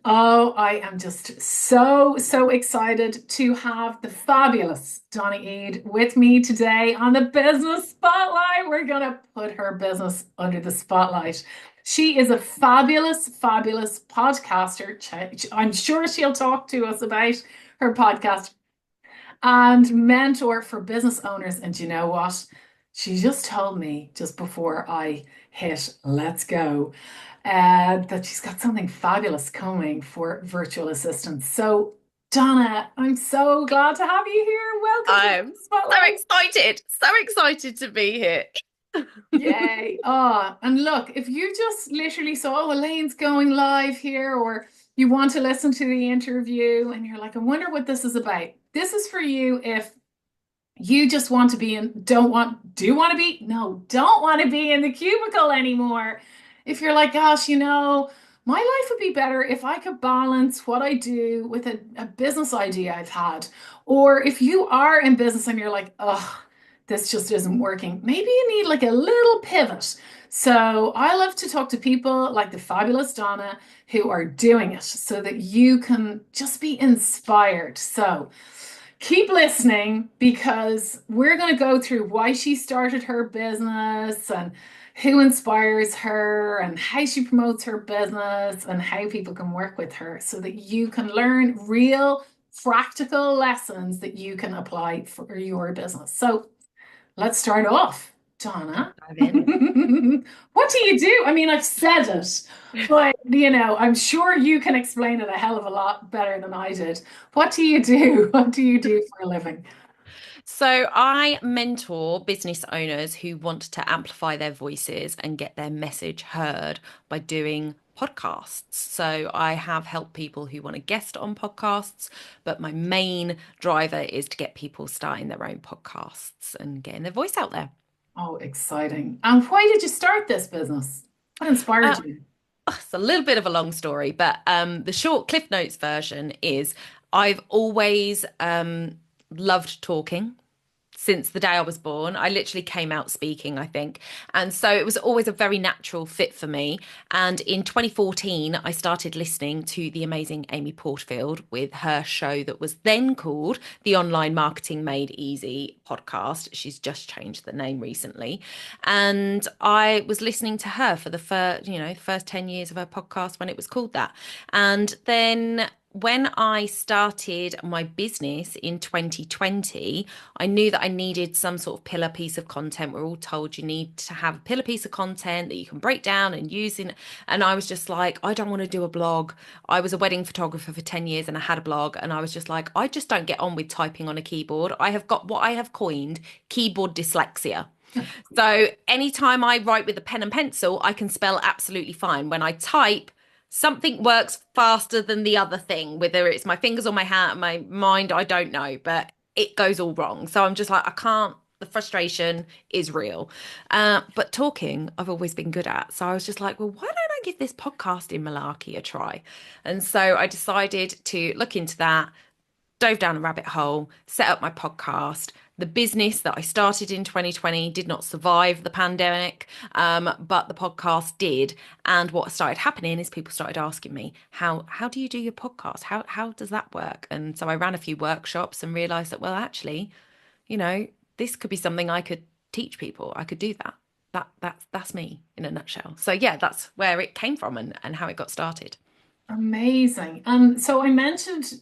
Oh, I am just so excited to have the fabulous Donna Eade with me today on the Business Spotlight. We're going to put her business under the spotlight. She is a fabulous podcaster. I'm sure she'll talk to us about her podcast and mentor for business owners. And you know what? She just told me just before I hit let's go that she's got something fabulous coming for virtual assistants. So, Donna, I'm so glad to have you here. Welcome to the I'm Spotlight. so excited to be here. Yay. Oh, and look, if you just literally saw, oh, Elaine's going live here, or you want to listen to the interview and you're like, I wonder what this is about. This is for you if you just want to be in, do you want to be? No, don't want to be in the cubicle anymore. If you're like, gosh, my life would be better if I could balance what I do with a business idea I've had. Or if you are in business and you're like, oh, this just isn't working. Maybe you need like a little pivot. So I love to talk to people like the fabulous Donna who are doing it so that you can just be inspired. So, keep listening because we're going to go through why she started her business and who inspires her and how she promotes her business and how people can work with her so that you can learn real practical lessons that you can apply for your business. So let's start off, Donna. Dive in. What do you do? I mean, I've said it, but I'm sure you can explain it a hell of a lot better than I did. What do you do? What do you do for a living? So I mentor business owners who want to amplify their voices and get their message heard by doing podcasts. So I have helped people who want to guest on podcasts, but my main driver is to get people starting their own podcasts and getting their voice out there. Oh, exciting. And why did you start this business? What inspired Uh, you? it's a little bit of a long story, but the short Cliff Notes version is I've always loved talking since the day I was born. I literally came out speaking, I think. And so it was always a very natural fit for me. And in 2014, I started listening to the amazing Amy Porterfield with her show that was then called the Online Marketing Made Easy podcast. She's just changed the name recently. And I was listening to her for the first 10 years of her podcast when it was called that. And then when I started my business in 2020, I knew that I needed some sort of pillar piece of content. We're all told you need to have a pillar piece of content that you can break down and use in. And I was just like, I don't want to do a blog. I was a wedding photographer for 10 years and I had a blog. And I was just like, I just don't get on with typing on a keyboard. I have got what I have coined keyboard dyslexia. So anytime I write with a pen and pencil, I can spell absolutely fine. When I type, something works faster than the other thing, whether it's my fingers or my hand, my mind, I don't know, but it goes all wrong. So I'm just like, I can't, the frustration is real. But talking, I've always been good at. So I was just like, well, why don't I give this podcasting malarkey a try? And so I decided to look into that, dove down a rabbit hole, set up my podcast. The business that I started in 2020 did not survive the pandemic, but the podcast did. And what started happening is people started asking me, how do you do your podcast? How does that work? And so I ran a few workshops and realized that, well, actually, this could be something I could teach people. I could do that. That's me in a nutshell. So yeah, that's where it came from and how it got started. Amazing. So I mentioned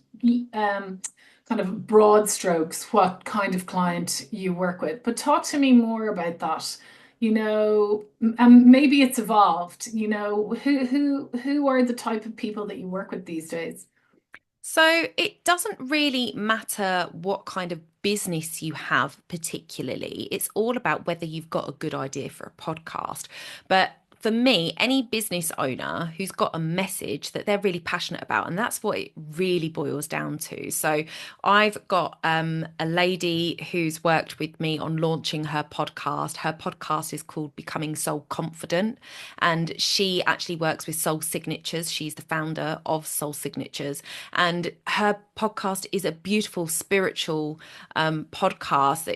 um, kind of broad strokes, what kind of client you work with, but talk to me more about that. And maybe it's evolved. Who are the type of people that you work with these days? So it doesn't really matter what kind of business you have, particularly. It's all about whether you've got a good idea for a podcast. But for me, any business owner who's got a message that they're really passionate about, and that's what it really boils down to. So I've got a lady who's worked with me on launching her podcast. Her podcast is called Becoming Soul Confident, and she actually works with Soul Signatures. She's the founder of Soul Signatures, and her podcast is a beautiful spiritual podcast.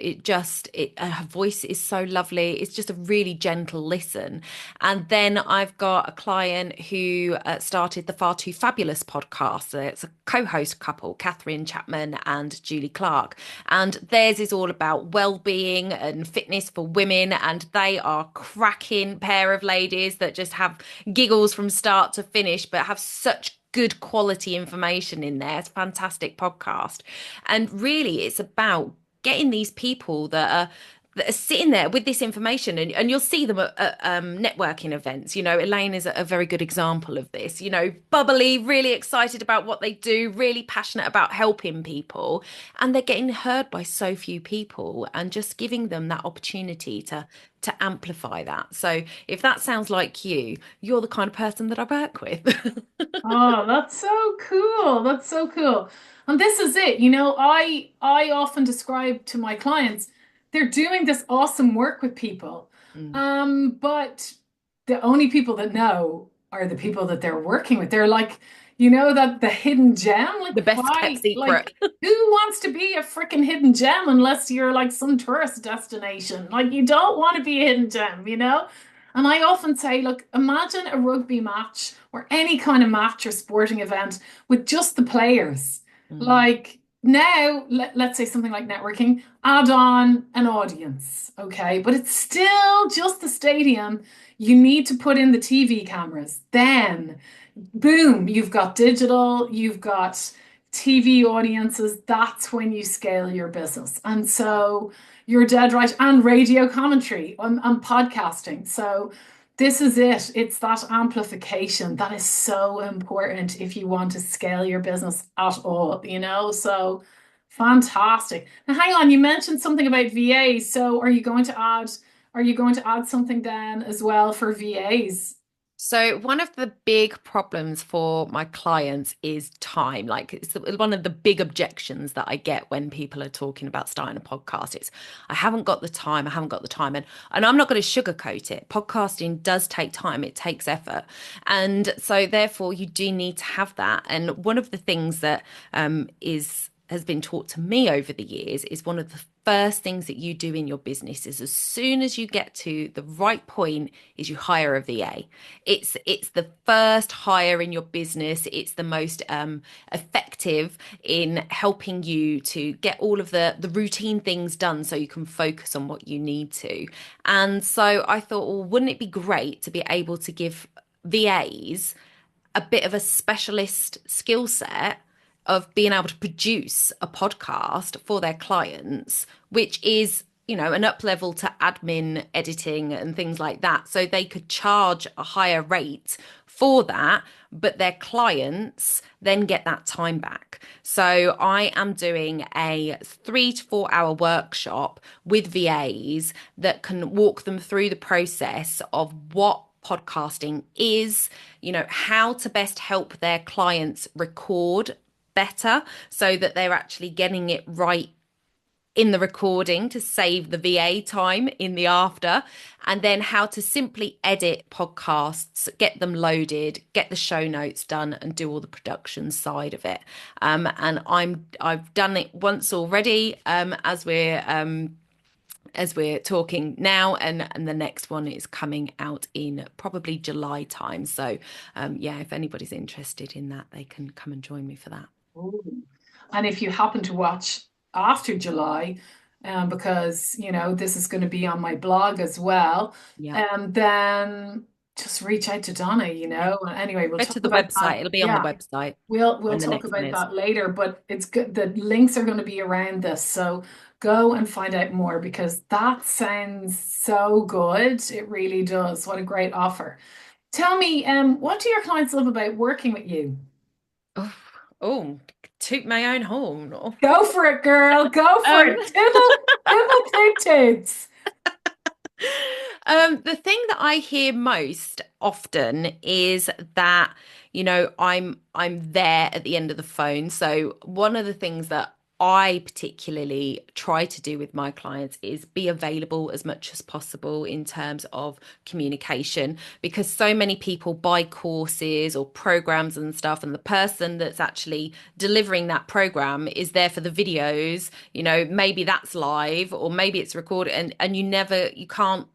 Her voice is so lovely. It's just a really gentle listen. And And then I've got a client who started the Far Too Fabulous podcast. So it's a co-host couple, Catherine Chapman and Julie Clark. And theirs is all about well-being and fitness for women. And they are cracking pair of ladies that just have giggles from start to finish, but have such good quality information in there. It's a fantastic podcast. And really, it's about getting these people that are sitting there with this information, and you'll see them at networking events. You know, Elaine is a very good example of this, you know, bubbly, really excited about what they do, really passionate about helping people, and they're getting heard by so few people, and just giving them that opportunity to amplify that. So if that sounds like you're the kind of person that I work with. Oh, that's so cool. That's so cool. And this is it. You know, I often describe to my clients, they're doing this awesome work with people. Mm. But the only people that know are the people that they're working with. They're like, you know, that the hidden gem. Like, The best kept why? secret. Like, who wants to be a freaking hidden gem unless you're like some tourist destination? Like, you don't want to be a hidden gem, you know? And I often say, look, imagine a rugby match or any kind of match or sporting event with just the players. Mm. Like now, let's say something like networking, add on an audience, okay? But it's still just the stadium. You need to put in the TV cameras. Then, boom, you've got digital, you've got TV audiences. That's when you scale your business. And so you're dead right. And radio commentary and podcasting. So this is it. It's that amplification that is so important if you want to scale your business at all, you know? So fantastic. Now hang on, you mentioned something about VAs. So are you going to add something then as well for VAs? So one of the big problems for my clients is time. Like it's one of the big objections that I get when people are talking about starting a podcast. It's I haven't got the time. I haven't got the time, and I'm not going to sugarcoat it. Podcasting does take time. It takes effort, and so therefore you do need to have that. And one of the things that is has been taught to me over the years is one of the first things that you do in your business is as soon as you get to the right point is you hire a VA. It's the first hire in your business. It's the most effective in helping you to get all of the routine things done so you can focus on what you need to. And so I thought, well, wouldn't it be great to be able to give VAs a bit of a specialist skill set of being able to produce a podcast for their clients, which is, you know, an up level to admin, editing, and things like that. So they could charge a higher rate for that, but their clients then get that time back. So I am doing a 3 to 4 hour workshop with VAs that can walk them through the process of what podcasting is, you know, how to best help their clients record better so that they're actually getting it right in the recording to save the VA time in the after, and then how to simply edit podcasts, get them loaded, get the show notes done, and do all the production side of it. And I've done it once already, as we're talking now, and the next one is coming out in probably July time. So yeah, if anybody's interested in that, they can come and join me for that. Ooh. And if you happen to watch after July, because you know this is going to be on my blog as well, Yeah. then just reach out to Donna, you Yeah. know. Anyway, we'll Go talk to the about that. website. It'll be on the Yeah, website we'll when the talk next one about is. that later, but it's good. The links are going to be around this, so go and find out more because that sounds so good. It really does. What a great offer. Tell me, what do your clients love about working with you? Oh, oh, toot my own horn. Oh. Go for it, girl. Go for Um, it. Tibble toot toots. the thing that I hear most often is that, you know, I'm there at the end of the phone. So one of the things that I particularly try to do with my clients is be available as much as possible in terms of communication, because so many people buy courses or programs and stuff, and the person that's actually delivering that program is there for the videos. You know, maybe that's live or maybe it's recorded, and you can't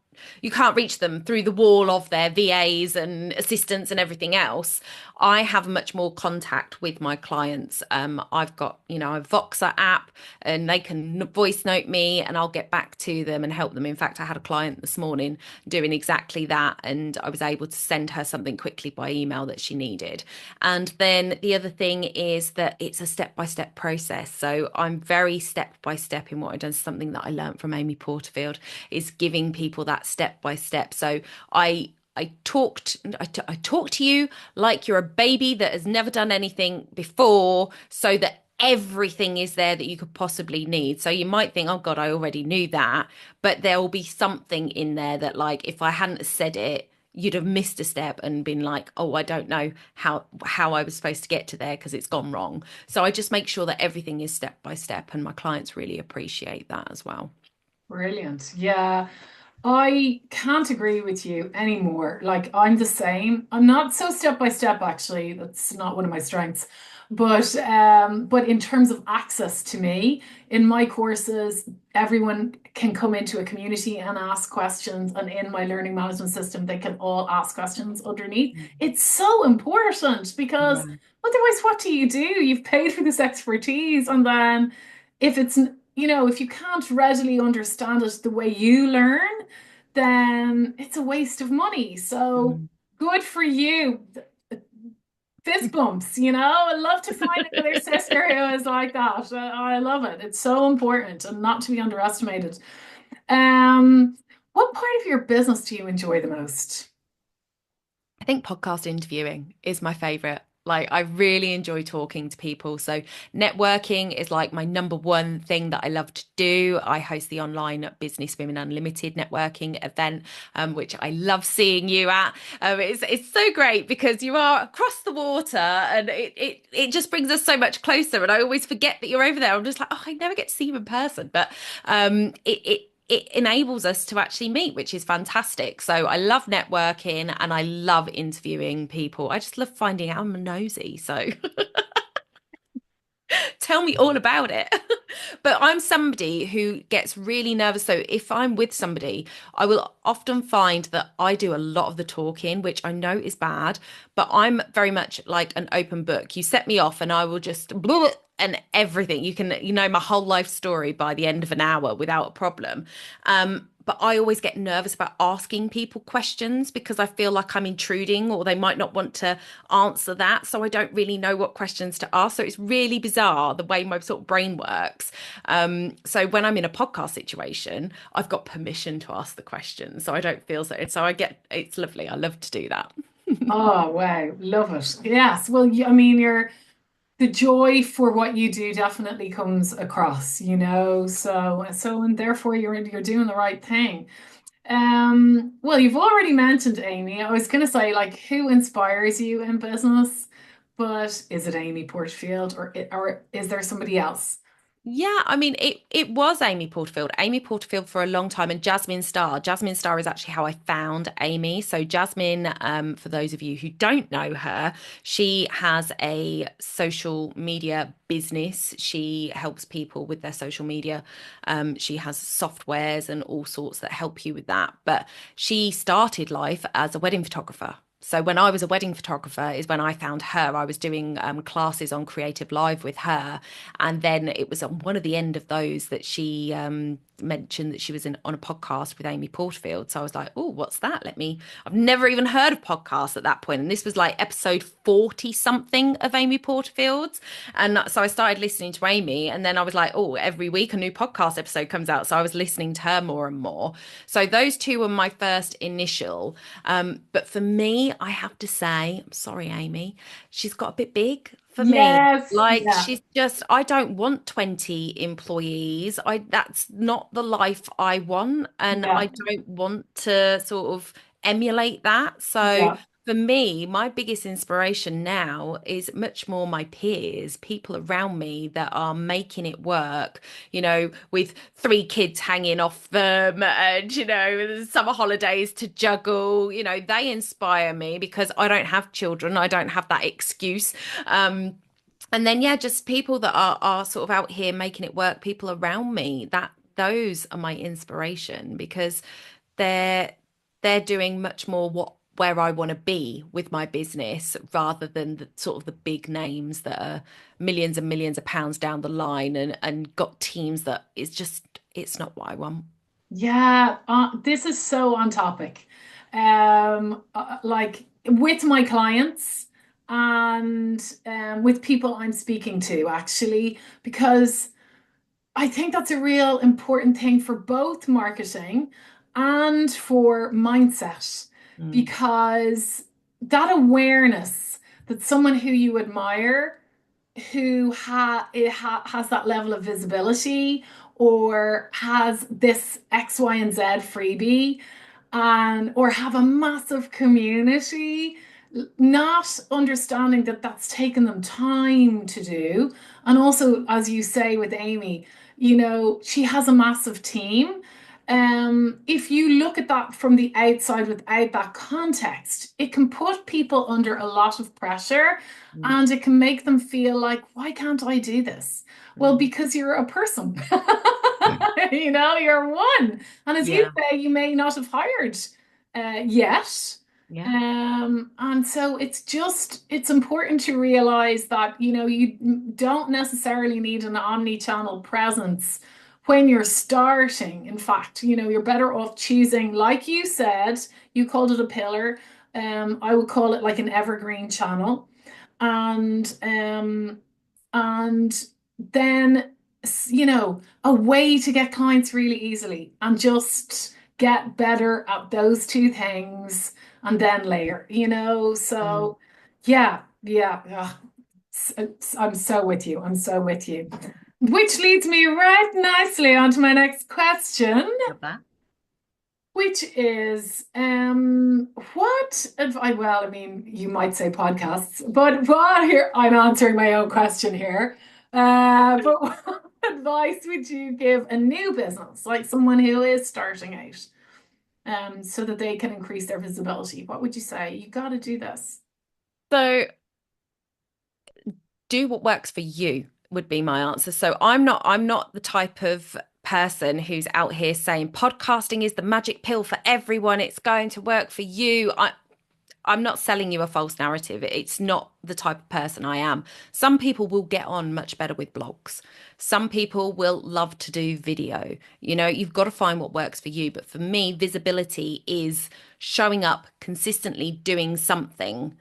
you can't reach them through the wall of their VAs and assistants and everything else. I have much more contact with my clients. I've got, a Voxer app and they can voice note me and I'll get back to them and help them. In fact, I had a client this morning doing exactly that, and I was able to send her something quickly by email that she needed. And then the other thing is that it's a step-by-step process. So I'm very step-by-step in what I've done. Something that I learned from Amy Porterfield is giving people that step-by-step. So I talk to you like you're a baby that has never done anything before, so that everything is there that you could possibly need. So you might think, oh God, I already knew that, but there will be something in there that, like, if I hadn't said it, you'd have missed a step and been like, oh, I don't know how I was supposed to get to there because it's gone wrong. So I just make sure that everything is step by step, and my clients really appreciate that as well. Brilliant. Yeah. I can't agree with you anymore. Like I'm the same. I'm not so step by step actually. That's not one of my strengths. But in terms of access to me, in my courses, everyone can come into a community and ask questions. And in my learning management system, they can all ask questions underneath. It's so important because Yeah. otherwise, what do? You've paid for this expertise, and then if it's if you can't readily understand it the way you learn, then it's a waste of money. So Mm. good for you. Fist bumps, I love to find another sister who is like that. I love it. It's so important and not to be underestimated. Um, what part of your business do you enjoy the most? I think podcast interviewing is my favorite. Like, I really enjoy talking to people. So, networking is like my number one thing that I love to do. I host the online Business Women Unlimited networking event, which I love seeing you at. It's so great because you are across the water, and it just brings us so much closer. And I always forget that you're over there. I'm just like, oh, I never get to see you in person. But it enables us to actually meet, which is fantastic. So I love networking and I love interviewing people. I just love finding out. I'm nosy. So tell me all about it. But I'm somebody who gets really nervous. So if I'm with somebody, I will often find that I do a lot of the talking, which I know is bad, but I'm very much like an open book. You set me off and I will just blah, and everything. You can, my whole life story by the end of an hour without a problem. But I always get nervous about asking people questions because I feel like I'm intruding or they might not want to answer that. So I don't really know what questions to ask. So it's really bizarre the way my sort of brain works. So when I'm in a podcast situation, I've got permission to ask the questions. So I don't feel so. So it's lovely. I love to do that. Oh, wow. Love it. Yes. Well, I mean, the joy for what you do definitely comes across, and therefore you're doing the right thing. Well, you've already mentioned Amy. I was going to say, like, who inspires you in business, but is it Amy Porterfield or is there somebody else? Yeah, I mean, it was Amy Porterfield. Amy Porterfield for a long time, and Jasmine Star. Jasmine Star is actually how I found Amy. So Jasmine, for those of you who don't know her, she has a social media business. She helps people with their social media. She has softwares and all sorts that help you with that. But she started life as a wedding photographer. So when I was a wedding photographer is when I found her. I was doing classes on Creative Live with her, and then it was on one of the end of those that she mentioned that she was on a podcast with Amy Porterfield. So I was like, oh, what's that? I've never even heard of podcasts at that point. And this was like episode 40 something of Amy Porterfield's. And so I started listening to Amy, and then I was like, oh, every week a new podcast episode comes out. So I was listening to her more and more. So those two were my first initial. But for me, I have to say, I'm sorry, Amy, she's got a bit big for me. Yes. Like, Yeah. she's just, I don't want 20 employees. That's not the life I want. And I Yeah. don't want to sort of emulate that. So Yeah. for me, my biggest inspiration now is much more my peers, people around me that are making it work, with three kids hanging off them and, summer holidays to juggle, they inspire me because I don't have children. I don't have that excuse. And then, yeah, just people that are sort of out here making it work, people around me, that those are my inspiration because they're they're doing much more what where I want to be with my business rather than the sort of the big names that are millions and millions of pounds down the line and got teams that is just it's not what I want. Yeah, this is so on topic. Like with my clients and with people I'm speaking to, actually, because I think that's a real important thing for both marketing and for mindset, Mm, because that awareness that someone who you admire who has that level of visibility or has this X, Y, and Z freebie and or have a massive community, not understanding that that's taken them time to do. And also, as you say with Amy, she has a massive team. If you look at that from the outside without that context, it can put people under a lot of pressure mm, and it can make them feel like, why can't I do this? Well, mm. because you're a person. You're one. And as you Yeah, say, you may not have hired yet. yeah, And so it's important to realize that, you don't necessarily need an omni-channel presence when you're starting. In fact, you're better off choosing, like you said, you called it a pillar. I would call it like an evergreen channel. And then a way to get clients really easily and just get better at those two things and then layer, mm. so yeah. I'm so with you. I'm so with you. Which leads me right nicely onto my next question, Love that. which is what advice, well, I mean, you might say podcasts, but what here I'm answering my own question here. But what advice would you give a new business, like someone who is starting out, so that they can increase their visibility? What would you say? You got to do this. So do what works for you would be my answer. So I'm not the type of person who's out here saying podcasting is the magic pill for everyone. It's going to work for you. I'm not selling you a false narrative. It's not the type of person I am. Some people will get on much better with blogs. Some people will love to do video. You've got to find what works for you. But for me, visibility is showing up consistently doing something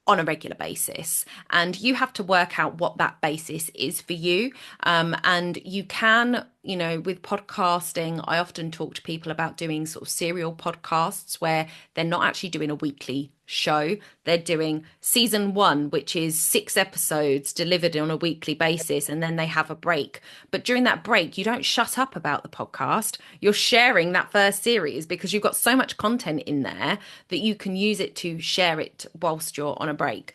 on a regular basis, and you have to work out what that basis is for you. And you can, with podcasting, I often talk to people about doing sort of serial podcasts where they're not actually doing a weekly show. They're doing season one, which is 6 episodes delivered on a weekly basis, and then they have a break. But during that break, you don't shut up about the podcast. You're sharing that first series because you've got so much content in there that you can use it to share it whilst you're on a break.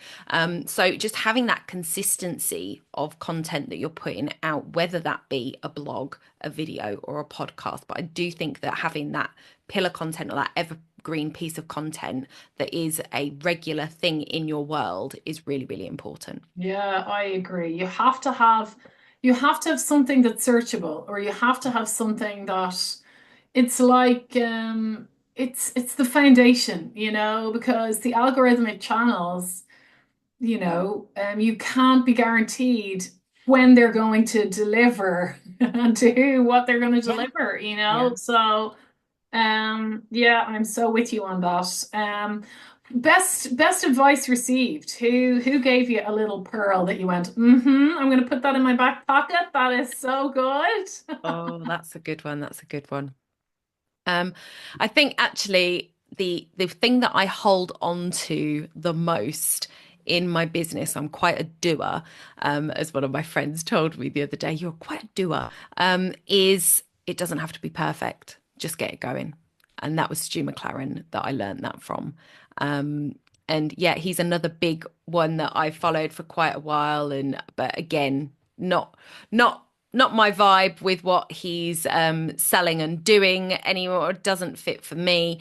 So just having that consistency of content that you're putting out, whether that be a blog, a video, or a podcast. But I do think that having that pillar content or that evergreen piece of content that is a regular thing in your world is really, really important. Yeah, I agree. You have to have something that's searchable, or you have to have something that it's like it's the foundation, because the algorithmic channels, you can't be guaranteed when they're going to deliver and to who what they're going to Yeah. deliver, Yeah. so yeah, I'm so with you on that. Best advice received. Who gave you a little pearl that you went, I'm gonna put that in my back pocket. That is so good. Oh, that's a good one. That's a good one. Um, I think actually the thing that I hold on to the most in my business, I'm quite a doer, as one of my friends told me the other day, you're quite a doer, is it doesn't have to be perfect. Just get it going. And that was Stu McLaren that I learned that from. Um, and yeah, he's another big one that I followed for quite a while. And but again, not not my vibe with what he's selling and doing anymore. It doesn't fit for me.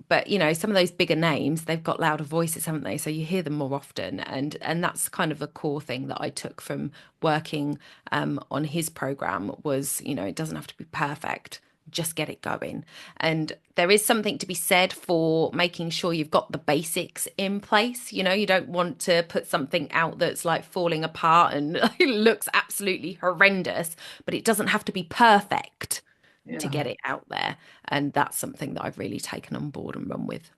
But some of those bigger names, they've got louder voices, haven't they? So you hear them more often, and that's kind of a core thing that I took from working on his program was, it doesn't have to be perfect. just get it going. And there is something to be said for making sure you've got the basics in place. You know, you don't want to put something out that's like falling apart and it looks absolutely horrendous, but it doesn't have to be perfect to Yeah. get it out there. And that's something that I've really taken on board and run with.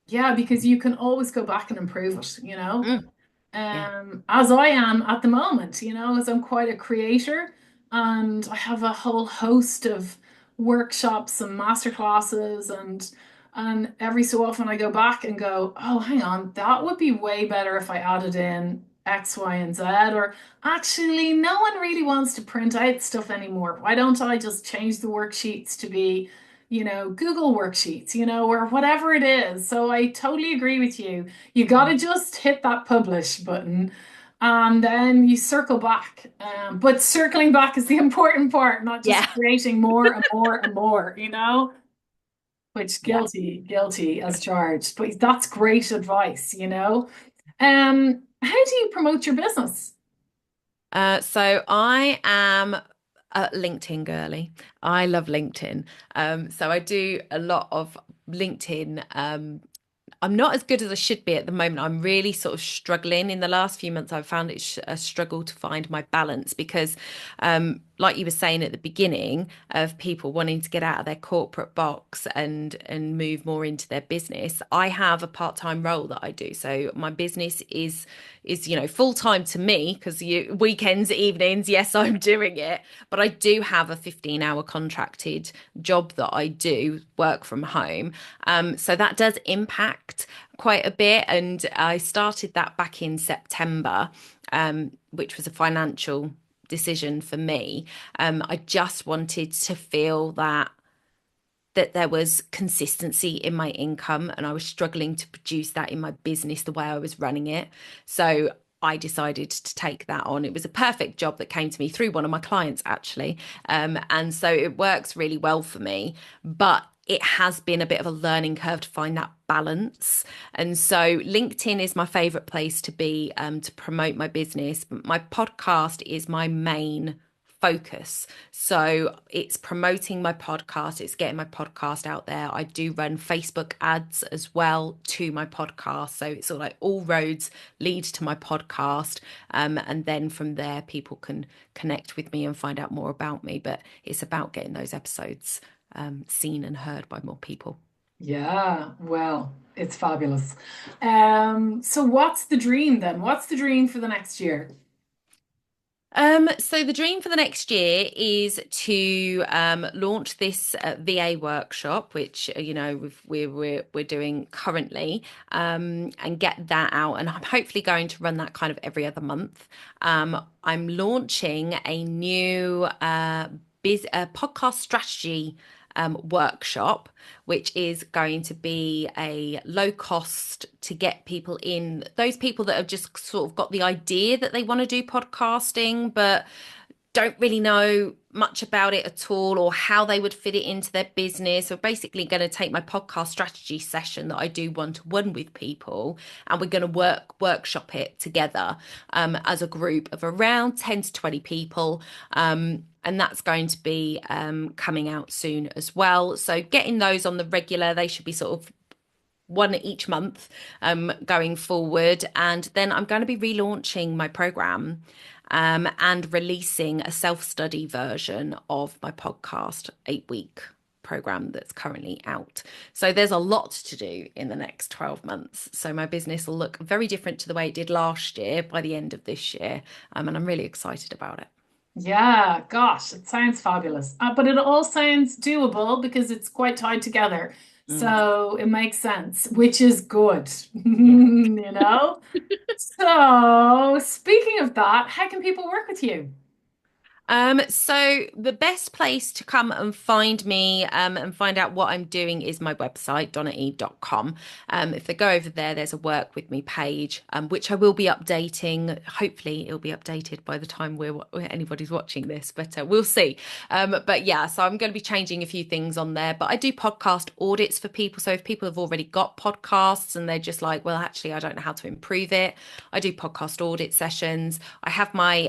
Yeah, because you can always go back and improve it, Mm, yeah. as I am at the moment, as I'm quite a creator and I have a whole host of workshops and master classes and every so often I go back and go, oh, hang on, that would be way better if I added in X, Y, and Z, or actually no one really wants to print out stuff anymore. Why don't I just change the worksheets to be Google worksheets, or whatever it is. So I totally agree with you. You got to just hit that publish button and then you circle back. But circling back is the important part, not just Yeah. creating more and more and more. Which Yeah. guilty as charged. But that's great advice. How do you promote your business? So I am a LinkedIn girly. I love LinkedIn. So I do a lot of LinkedIn. I'm not as good as I should be at the moment. I'm really sort of struggling. In the last few months, I've found it a struggle to find my balance because, like you were saying at the beginning, of people wanting to get out of their corporate box and move more into their business. I have a part-time role that I do. So my business is full time to me because you weekends, evenings, yes, I'm doing it, but I do have a 15-hour contracted job that I do work from home. So that does impact quite a bit. And I started that back in September, which was a financial decision for me. I just wanted to feel that there was consistency in my income and I was struggling to produce that in my business the way I was running it. So I decided to take that on. It was a perfect job that came to me through one of my clients, actually. And so it works really well for me. But it has been a bit of a learning curve to find that balance. And so LinkedIn is my favorite place to be to promote my business. My podcast is my main focus. So it's promoting my podcast, it's getting my podcast out there. I do run Facebook ads as well to my podcast. So it's sort of like all roads lead to my podcast. And then from there, people can connect with me and find out more about me. But it's about getting those episodes seen and heard by more people. Yeah, well, it's fabulous. So what's the dream then? What's the dream for the next year? So the dream for the next year is to launch this VA workshop, which we're doing currently, and get that out. And I'm hopefully going to run that kind of every other month. I'm launching a new podcast strategy workshop, which is going to be a low cost to get people in, those people that have just sort of got the idea that they want to do podcasting, but don't really know much about it at all or how they would fit it into their business. We're basically going to take my podcast strategy session that I do one-to-one with people, and we're going to workshop it together as a group of around 10 to 20 people. And that's going to be coming out soon as well. So getting those on the regular, they should be sort of one each month going forward. And then I'm going to be relaunching my program and releasing a self-study version of my podcast 8-week program that's currently out. So there's a lot to do in the next 12 months. So my business will look very different to the way it did last year by the end of this year. And I'm really excited about it. Yeah, gosh, it sounds fabulous. But it all sounds doable because it's quite tied together. Mm, So it makes sense, which is good, yeah. you know? So, speaking of that, how can people work with you? So the best place to come and find me and find out what I'm doing is my website, donnaeade.com. If they go over there, there's a work with me page, which I will be updating. Hopefully, it'll be updated by the time anybody's watching this, but we'll see. But yeah, so I'm going to be changing a few things on there. But I do podcast audits for people. So if people have already got podcasts and they're just like, well, actually, I don't know how to improve it, I do podcast audit sessions. I have my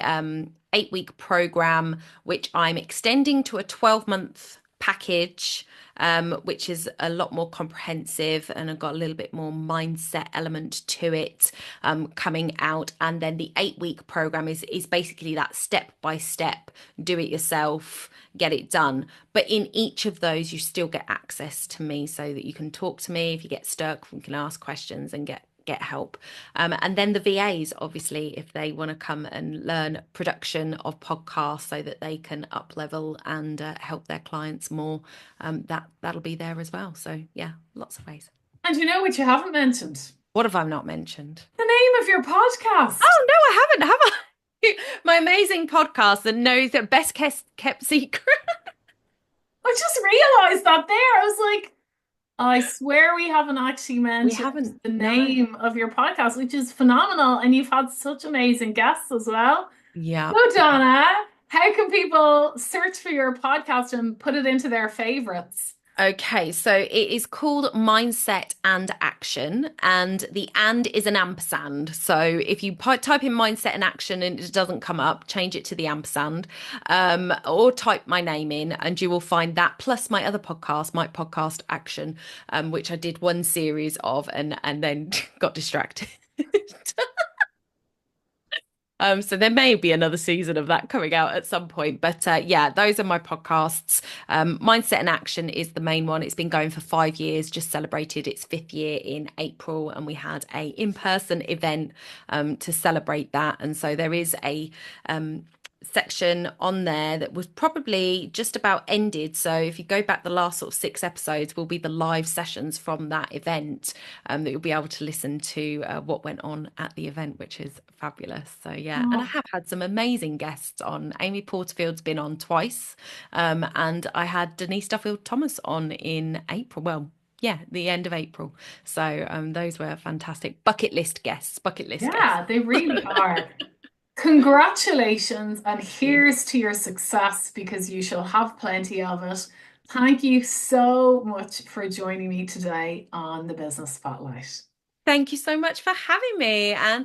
8-week program, which I'm extending to a 12-month package, which is a lot more comprehensive and I've got a little bit more mindset element to it, coming out. And then the 8 week program is basically that step by step, do it yourself, get it done. But in each of those, you still get access to me so that you can talk to me if you get stuck, you can ask questions and get help. And then the VAs, obviously, if they want to come and learn production of podcasts so that they can up level and help their clients more, that'll be there as well. So yeah, lots of ways. And you know what you haven't mentioned? What have I not mentioned? The name of your podcast. Oh no, I haven't, have I? My amazing podcast that knows that best kept secret. I just realized that there. I was like, I swear we haven't actually We mentioned haven't, the no. name of your podcast, which is phenomenal. And you've had such amazing guests as well. Yeah. So, Donna, how can people search for your podcast and put it into their favorites? Okay, so it is called Mindset and Action, and the and is an ampersand. So if you type in Mindset and Action and it doesn't come up, change it to the ampersand, or type my name in, and you will find that plus my other podcast, My Podcast Action, which I did one series of and then got distracted. So there may be another season of that coming out at some point. But yeah, those are my podcasts. Mindset and Action is the main one. It's been going for 5 years, just celebrated its 5th year in April, and we had a in-person event to celebrate that. And so there is a section on there that was probably just about ended. So if you go back the last sort of 6 episodes will be the live sessions from that event, that you'll be able to listen to what went on at the event, which is fabulous. So yeah, and I Oh, have had some amazing guests on. Amy Porterfield's been on twice, and I had Denise Duffield Thomas on in April. Well, yeah, the end of April. So those were fantastic bucket list guests, bucket list guests. yeah, they really are. Congratulations, and You. here's to your success because you shall have plenty of it. Thank you so much for joining me today on the Business Spotlight. Thank you so much for having me, and